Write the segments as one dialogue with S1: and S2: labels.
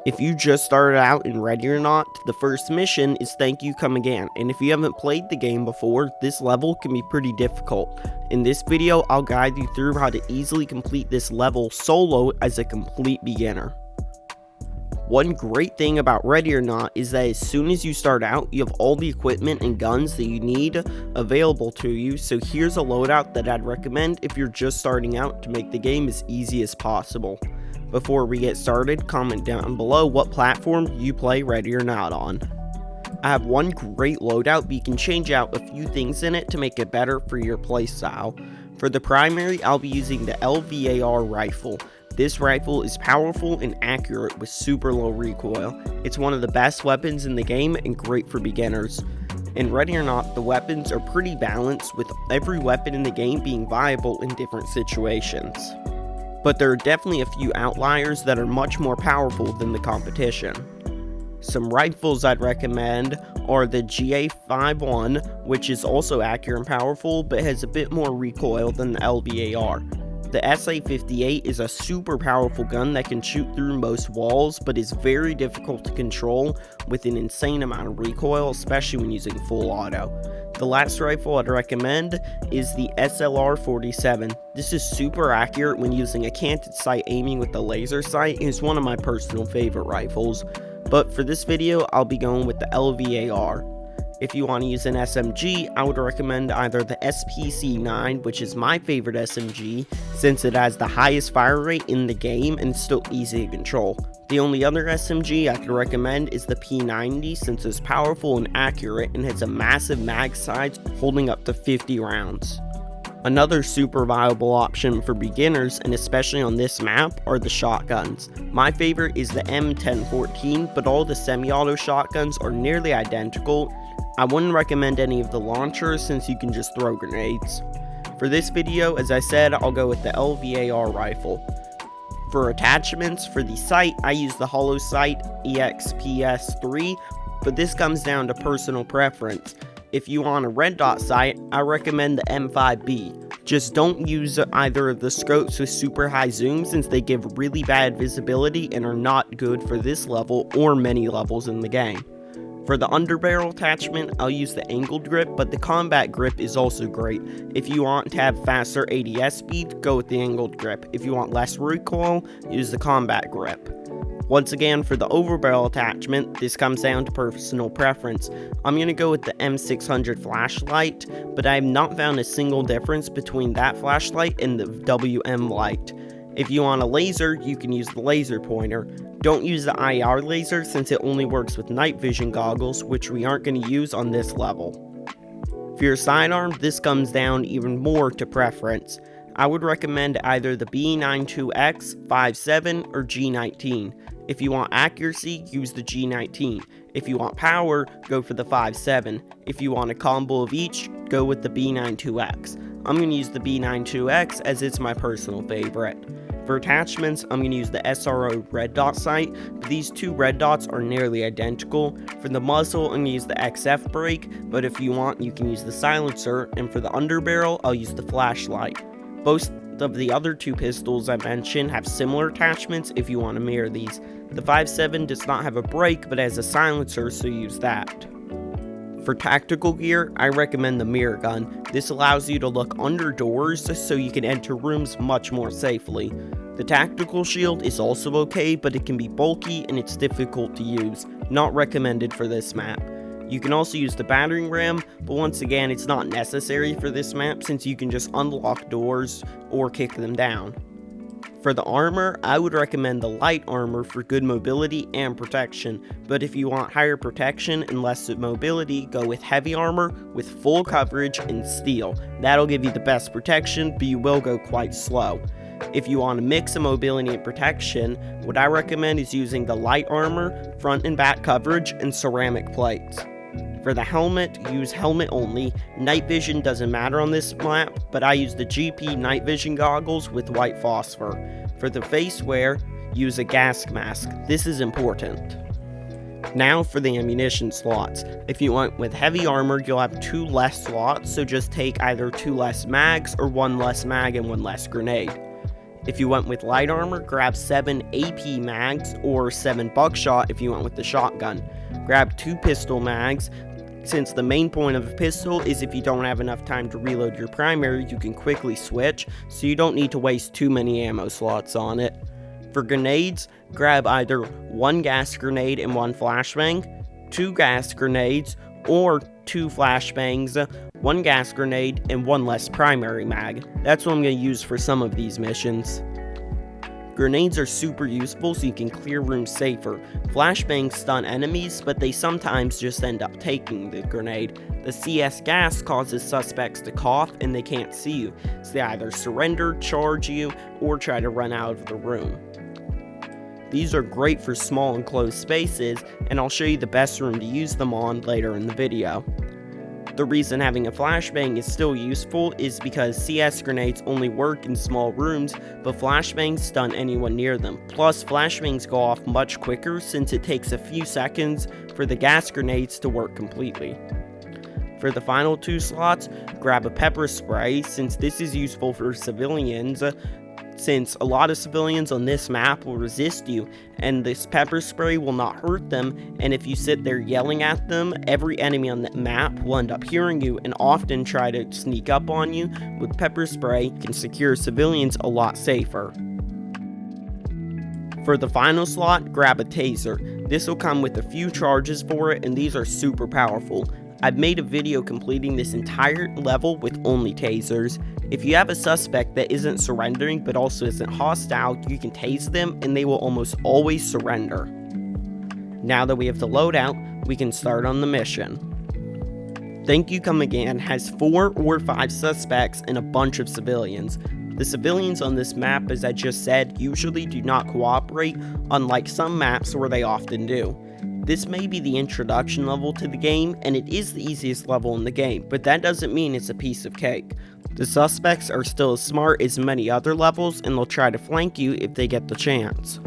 S1: If you just started out in Ready or Not, the first mission is Thank You Come Again, and if you haven't played the game before, this level can be pretty difficult. In this video, I'll guide you through how to easily complete this level solo as a complete beginner. One great thing about Ready or Not is that as soon as you start out, you have all the equipment and guns that you need available to you, so here's a loadout that I'd recommend if you're just starting out to make the game as easy as possible. Before we get started, comment down below what platform you play Ready or Not on. I have one great loadout, but you can change out a few things in it to make it better for your playstyle. For the primary, I'll be using the LVAR rifle. This rifle is powerful and accurate with super low recoil. It's one of the best weapons in the game and great for beginners. In Ready or Not, the weapons are pretty balanced, with every weapon in the game being viable in different situations. But there are definitely a few outliers that are much more powerful than the competition. Some rifles I'd recommend are the GA51, which is also accurate and powerful, but has a bit more recoil than the LVAR. The SA58 is a super powerful gun that can shoot through most walls, but is very difficult to control with an insane amount of recoil, especially when using full auto. The last rifle I'd recommend is the SLR-47. This is super accurate when using a canted sight aiming with the laser sight and is one of my personal favorite rifles. But for this video, I'll be going with the LVAR. If you want to use an SMG, I would recommend either the SPC-9, which is my favorite SMG, since it has the highest fire rate in the game and it's still easy to control. The only other SMG I could recommend is the P90, since it's powerful and accurate and has a massive mag size holding up to 50 rounds. Another super viable option for beginners, and especially on this map, are the shotguns. My favorite is the M1014, but all the semi-auto shotguns are nearly identical. I wouldn't recommend any of the launchers since you can just throw grenades. For this video, as I said, I'll go with the LVAR rifle. For attachments, for the sight, I use the Hollow Sight EXPS3, but this comes down to personal preference. If you want a red dot sight, I recommend the M5B. Just don't use either of the scopes with super high zoom, since they give really bad visibility and are not good for this level or many levels in the game. For the underbarrel attachment, I'll use the angled grip, but the combat grip is also great. If you want to have faster ADS speed, go with the angled grip. If you want less recoil, use the combat grip. Once again, for the overbarrel attachment, this comes down to personal preference. I'm going to go with the M600 flashlight, but I have not found a single difference between that flashlight and the WM light. If you want a laser, you can use the laser pointer. Don't use the IR laser since it only works with night vision goggles, which we aren't going to use on this level. For your sidearm, this comes down even more to preference. I would recommend either the B92X, 5.7, or G19. If you want accuracy, use the G19. If you want power, go for the 5.7. If you want a combo of each, go with the B92X. I'm going to use the B92X as it's my personal favorite. For attachments, I'm going to use the SRO red dot sight, but these two red dots are nearly identical. For the muzzle, I'm going to use the XF brake, but if you want, you can use the silencer, and for the underbarrel, I'll use the flashlight. Both of the other two pistols I mentioned have similar attachments if you want to mirror these. The 5.7 does not have a brake, but has a silencer, so use that. For tactical gear, I recommend the mirror gun. This allows you to look under doors so you can enter rooms much more safely. The tactical shield is also okay, but it can be bulky and it's difficult to use. Not recommended for this map. You can also use the battering ram, but once again, it's not necessary for this map since you can just unlock doors or kick them down. For the armor, I would recommend the light armor for good mobility and protection, but if you want higher protection and less mobility, go with heavy armor with full coverage and steel. That'll give you the best protection, but you will go quite slow. If you want a mix of mobility and protection, what I recommend is using the light armor, front and back coverage, and ceramic plates. For the helmet, use helmet only. Night vision doesn't matter on this map, but I use the GP night vision goggles with white phosphor. For the face wear, use a gas mask. This is important. Now for the ammunition slots. If you went with heavy armor, you'll have 2 less slots, so just take either 2 less mags or 1 less mag and 1 less grenade. If you went with light armor, grab 7 AP mags or 7 buckshot if you went with the shotgun. Grab 2 pistol mags, since the main point of a pistol is if you don't have enough time to reload your primary, you can quickly switch, so you don't need to waste too many ammo slots on it. For grenades, grab either 1 gas grenade and 1 flashbang, 2 gas grenades, or 2 flashbangs, 1 gas grenade, and 1 less primary mag. That's what I'm going to use for some of these missions. Grenades are super useful so you can clear rooms safer. Flashbangs stun enemies, but they sometimes just end up taking the grenade. The CS gas causes suspects to cough and they can't see you, so they either surrender, charge you, or try to run out of the room. These are great for small enclosed spaces, and I'll show you the best room to use them on later in the video. The reason having a flashbang is still useful is because CS grenades only work in small rooms, but flashbangs stun anyone near them. Plus, flashbangs go off much quicker since it takes a few seconds for the gas grenades to work completely. For the final 2 slots, grab a pepper spray since this is useful for civilians, since a lot of civilians on this map will resist you, and this pepper spray will not hurt them, and if you sit there yelling at them, every enemy on that map will end up hearing you and often try to sneak up on you. With pepper spray, you can secure civilians a lot safer. For the final slot, grab a taser. This will come with a few charges for it, and these are super powerful. I've made a video completing this entire level with only tasers. If you have a suspect that isn't surrendering but also isn't hostile, you can tase them and they will almost always surrender. Now that we have the loadout, we can start on the mission. Thank You Come Again has 4 or 5 suspects and a bunch of civilians. The civilians on this map, as I just said, usually do not cooperate, unlike some maps where they often do. This may be the introduction level to the game, and it is the easiest level in the game, but that doesn't mean it's a piece of cake. The suspects are still as smart as many other levels, and they'll try to flank you if they get the chance.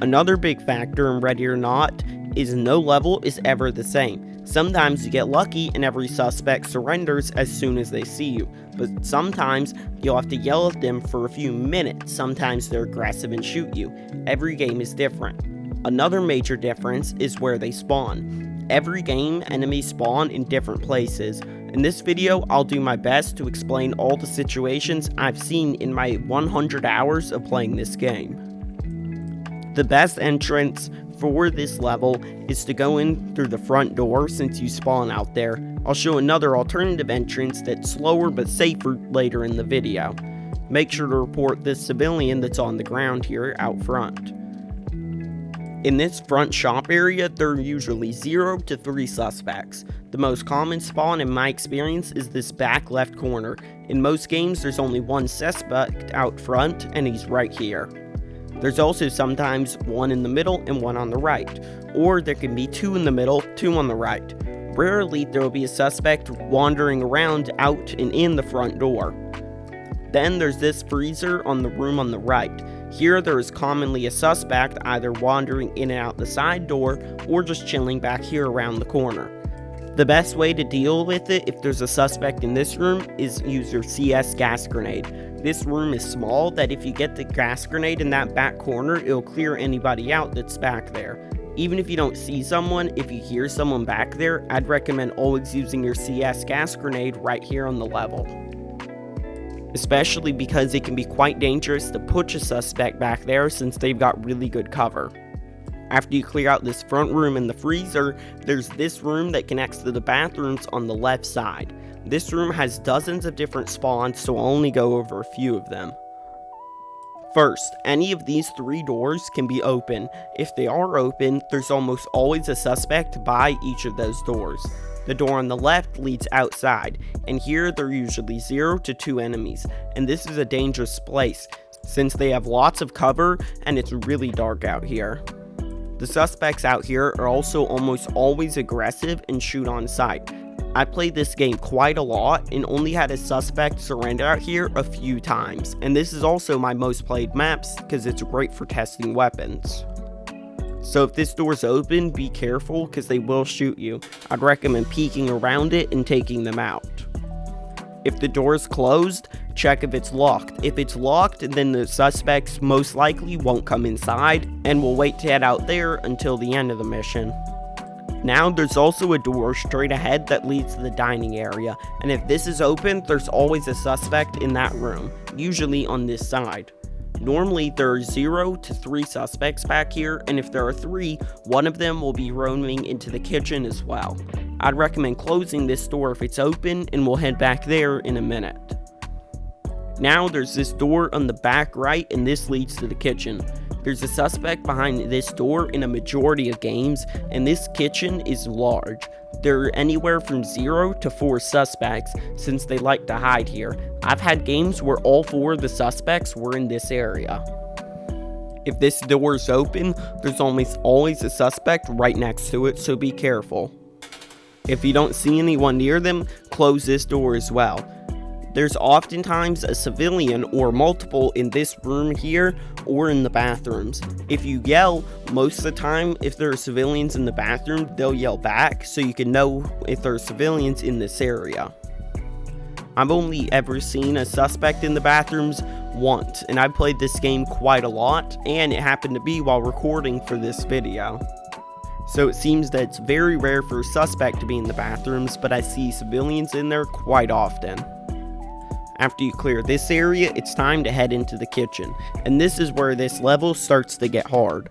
S1: Another big factor in Ready or Not is no level is ever the same. Sometimes you get lucky and every suspect surrenders as soon as they see you, but sometimes you'll have to yell at them for a few minutes. Sometimes they're aggressive and shoot you. Every game is different. Another major difference is where they spawn. Every game, enemies spawn in different places. In this video, I'll do my best to explain all the situations I've seen in my 100 hours of playing this game. The best entrance for this level is to go in through the front door since you spawn out there. I'll show another alternative entrance that's slower but safer later in the video. Make sure to report this civilian that's on the ground here out front. In this front shop area, there are usually 0 to 3 suspects. The most common spawn in my experience is this back left corner. In most games, there's only 1 suspect out front, and he's right here. There's also sometimes 1 in the middle and 1 on the right, or there can be 2 in the middle, 2 on the right. Rarely there will be a suspect wandering around out and in the front door. Then there's this freezer on the room on the right. Here there is commonly a suspect either wandering in and out the side door or just chilling back here around the corner. The best way to deal with it if there's a suspect in this room is use your CS gas grenade. This room is small that if you get the gas grenade in that back corner, it'll clear anybody out that's back there. Even if you don't see someone, if you hear someone back there, I'd recommend always using your CS gas grenade right here on the level. Especially because it can be quite dangerous to push a suspect back there since they've got really good cover. After you clear out this front room and the freezer, there's this room that connects to the bathrooms on the left side. This room has dozens of different spawns, so I'll only go over a few of them. First, any of these 3 doors can be open. If they are open, there's almost always a suspect by each of those doors. The door on the left leads outside, and here there are usually 0 to 2 enemies, and this is a dangerous place since they have lots of cover and it's really dark out here. The suspects out here are also almost always aggressive and shoot on sight. I played this game quite a lot and only had a suspect surrender out here a few times, and this is also my most played maps because it's great for testing weapons. So if this door's open, be careful because they will shoot you. I'd recommend peeking around it and taking them out. If the door is closed, check if it's locked. If it's locked, then the suspects most likely won't come inside, and we'll wait to head out there until the end of the mission. Now there's also a door straight ahead that leads to the dining area, and if this is open, there's always a suspect in that room, usually on this side. Normally there are 0 to 3 suspects back here, and if there are 3, one of them will be roaming into the kitchen as well. I'd recommend closing this door if it's open, and we'll head back there in a minute. Now there's this door on the back right, and this leads to the kitchen. There's a suspect behind this door in a majority of games, and this kitchen is large. There are anywhere from 0 to 4 suspects, since they like to hide here. I've had games where all 4 of the suspects were in this area. If this door is open, there's almost always a suspect right next to it, so be careful. If you don't see anyone near them, close this door as well. There's oftentimes a civilian or multiple in this room here or in the bathrooms. If you yell, most of the time if there are civilians in the bathroom, they'll yell back, so you can know if there are civilians in this area. I've only ever seen a suspect in the bathrooms once, and I've played this game quite a lot, and it happened to be while recording for this video. So it seems that it's very rare for a suspect to be in the bathrooms, but I see civilians in there quite often. After you clear this area, it's time to head into the kitchen, and this is where this level starts to get hard.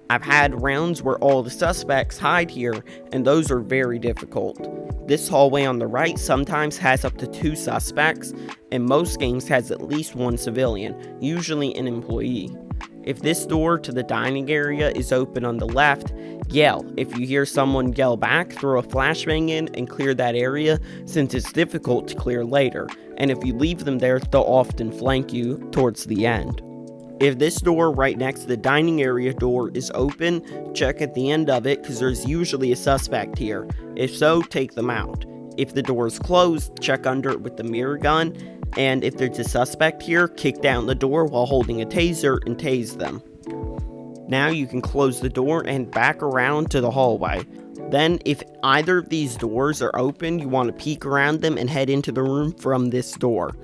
S1: I've had rounds where all the suspects hide here, and those are very difficult. This hallway on the right sometimes has up to 2 suspects, and most games has at least 1 civilian, usually an employee. If this door to the dining area is open on the left, yell. If you hear someone yell back, throw a flashbang in and clear that area, since it's difficult to clear later, and if you leave them there, they'll often flank you towards the end. If this door right next to the dining area door is open, check at the end of it because there's usually a suspect here. If so, take them out. If the door is closed, check under it with the mirror gun, and if there's a suspect here, kick down the door while holding a taser and tase them. Now you can close the door and back around to the hallway. Then, if either of these doors are open, you want to peek around them and head into the room from this door.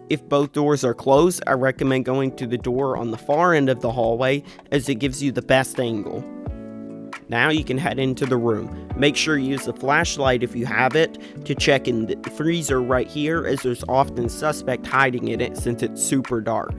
S1: If both doors are closed, I recommend going to the door on the far end of the hallway, as it gives you the best angle. Now you can head into the room. Make sure you use a flashlight if you have it to check in the freezer right here, as there's often a suspect hiding in it since it's super dark.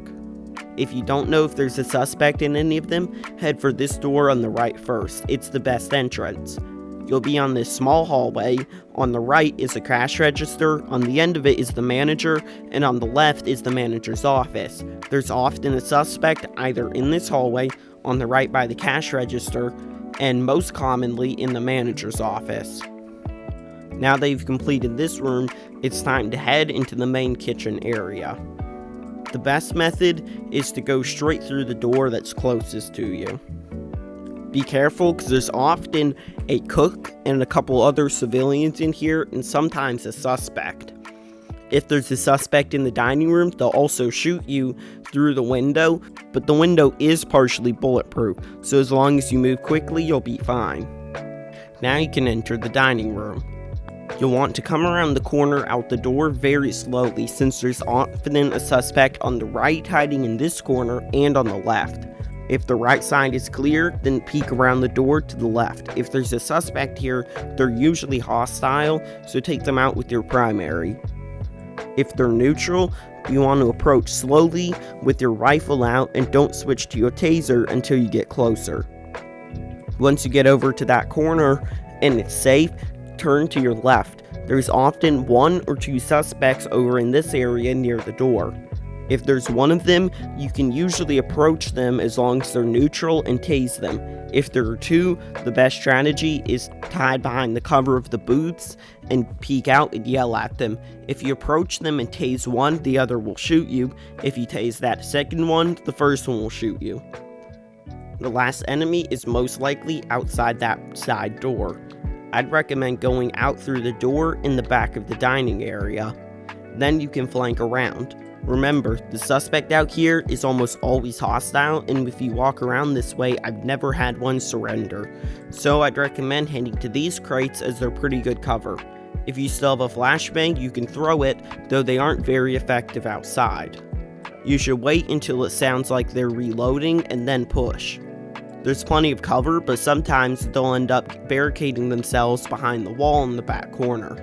S1: If you don't know if there's a suspect in any of them, head for this door on the right first. It's the best entrance. You'll be on this small hallway. On the right is a cash register, on the end of it is the manager, and on the left is the manager's office. There's often a suspect either in this hallway, on the right by the cash register, and most commonly in the manager's office. Now that you've completed this room, it's time to head into the main kitchen area. The best method is to go straight through the door that's closest to you. Be careful because there's often a cook and a couple other civilians in here, and sometimes a suspect. If there's a suspect in the dining room, they'll also shoot you through the window, but the window is partially bulletproof, so as long as you move quickly, you'll be fine. Now you can enter the dining room. You'll want to come around the corner out the door very slowly, since there's often a suspect on the right hiding in this corner and on the left. If the right side is clear, then peek around the door to the left. If there's a suspect here, they're usually hostile, so take them out with your primary. If they're neutral, you want to approach slowly with your rifle out and don't switch to your taser until you get closer. Once you get over to that corner and it's safe, turn to your left. There's often 1 or 2 suspects over in this area near the door. If there's one of them, you can usually approach them as long as they're neutral and tase them. If there are 2, the best strategy is to hide behind the cover of the booths and peek out and yell at them. If you approach them and tase one, the other will shoot you. If you tase that second one, the first one will shoot you. The last enemy is most likely outside that side door. I'd recommend going out through the door in the back of the dining area. Then you can flank around. Remember, the suspect out here is almost always hostile, and if you walk around this way, I've never had one surrender. So I'd recommend heading to these crates as they're pretty good cover. If you still have a flashbang, you can throw it, though they aren't very effective outside. You should wait until it sounds like they're reloading and then push. There's plenty of cover, but sometimes they'll end up barricading themselves behind the wall in the back corner.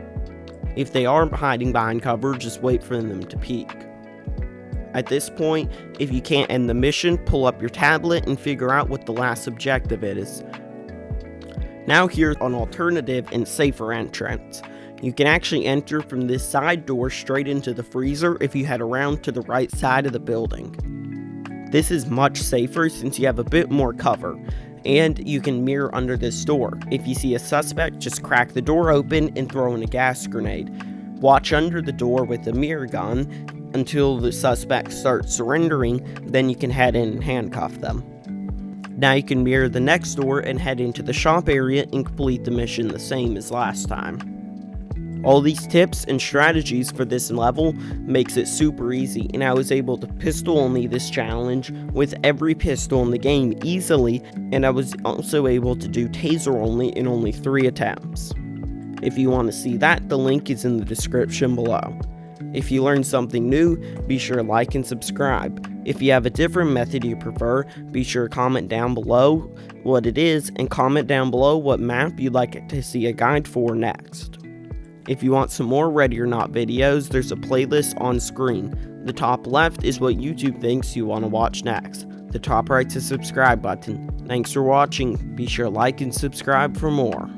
S1: If they are hiding behind cover, just wait for them to peek. At this point, if you can't end the mission, pull up your tablet and figure out what the last objective is. Now here's an alternative and safer entrance. You can actually enter from this side door straight into the freezer if you head around to the right side of the building. This is much safer since you have a bit more cover, and you can mirror under this door. If you see a suspect, just crack the door open and throw in a gas grenade. Watch under the door with the mirror gun until the suspect starts surrendering, then you can head in and handcuff them. Now you can mirror the next door and head into the shop area and complete the mission the same as last time. All these tips and strategies for this level makes it super easy, and I was able to pistol only this challenge with every pistol in the game easily, and I was also able to do taser only in only 3 attempts. If you want to see that, the link is in the description below. If you learned something new, be sure to like and subscribe. If you have a different method you prefer, be sure to comment down below what it is, and comment down below what map you'd like to see a guide for next. If you want some more Ready or Not videos, there's a playlist on screen. The top left is what YouTube thinks you want to watch next. The top right's a subscribe button. Thanks for watching. Be sure to like and subscribe for more.